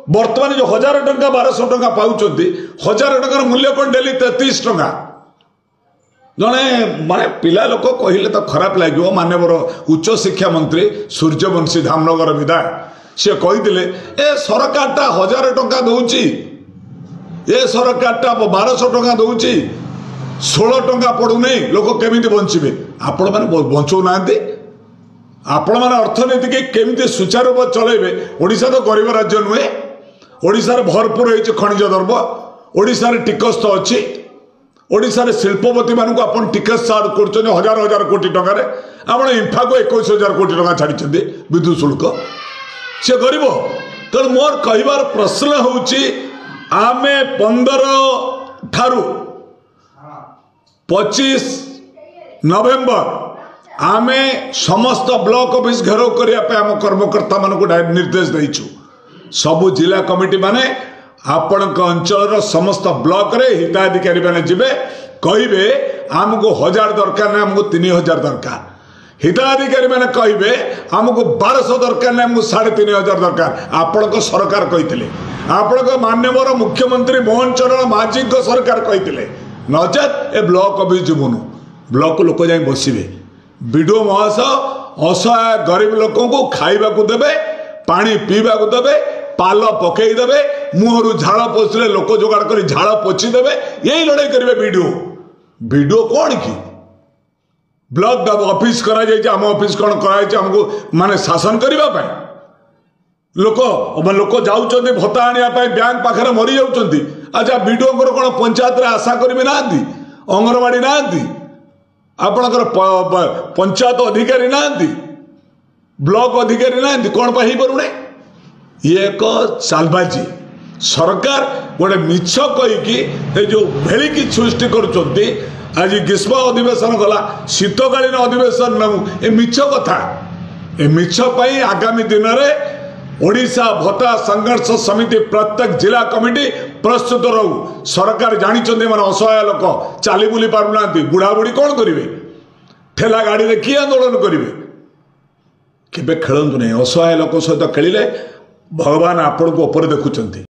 बर्तमान जो 1000 टंका 1200 टंका पाँच 1000 टंकार मूल्य कौन डेली 33 टंका जड़े माने पिला लोक कहले तो खराब लगे मानवर उच्च शिक्षा मंत्री सूर्यवंशी धामनगर विधायक सी कही ए सरकारटा 1000 टंका दौची ए सरकारटा 1200 टंका दौची 16 टंका पड़ूनी लोक केमी बंचे आपण मैंने बचाऊ ना आपण मैंने अर्थनीति की केमी सुचारू चलेबे। ओडिशा तो गरीब राज्य नुहे ओडिशा भरपूर हो खनिज द्रव्य ओडिशा टिकस तो अच्छी ओडिशा शिल्पपति मानक आप टिकस चार्ज कर 1000 कोटी टकर आप इंफा को 21,000 कोटी टका छाड़ी विद्युत शुल्क सी गरीब तेणु मोर कहबार प्रश्न होची आमे 15 ठारू 25 नवेम्बर आमे समस्त ब्लॉक ऑफिस घेराव करने आम कर्मकर्ता मानक निर्देश देचु सबु जिला कमिटी माने आपण अंचल समस्त ब्लॉक रे हिताधिकारी माने जिबे कहिबे आमको 1000 दरकार ना आमको 3000 दरकार हिताधिकारी माने कहिबे आमको 1200 दरकार ना आमको 3500 दरकार आपण सरकार कहितले आपण माननीय मुख्यमंत्री मोहन चरण माझी सरकार कहितले नचेत ए ब्लॉक ऑफिस जीवनु ब्लॉक लोक जाई बसिबे विडो महाशय असहाय गरीब लोक को खाइबा को देबे पानी पीवा को देबे पाल पकई देबे मुहरु झाड़ पोछले लोक जोगाड़ कर झाड़ पोछि देबे यही लड़ाई करेंगे वीडियो कौन कि ब्लॉक ऑफिस करा जाय आम ऑफिस कौन कराई हमको माने शासन करने लोक जाऊँ भत्ता आने बैंक पाखे मरी जाऊँच अच्छा वीडियो कौन पंचायत आशा करेंगे ना अंगनवाड़ी ना आपणकर पंचायत अधिकारी ना ब्लॉक अधिकारी ना कौन हो पारुने ये एक चालबाजी सरकार गोटे मिछ कहीकि जो भेड़िकी सृष्टि करुँच आज ग्रीष्म अधिवेशन गला शीतकालीन अधिवेशन नमु ए मिछ कथा ए मिछ पई आगामी दिन में ओडिशा भत्ता संघर्ष समिति प्रत्येक जिला कमिटी प्रस्तुत रहू सरकार जानी माने असहाय लोक चाली बुली पारुना बुढ़ा बुढ़ी कौन करेंगे ठेला गाड़ी रे किए आंदोलन करेंगे केबे खेलतु नहीं असहाय लोक सहित खेलिले भगवान आपण को ऊपर देखुंत।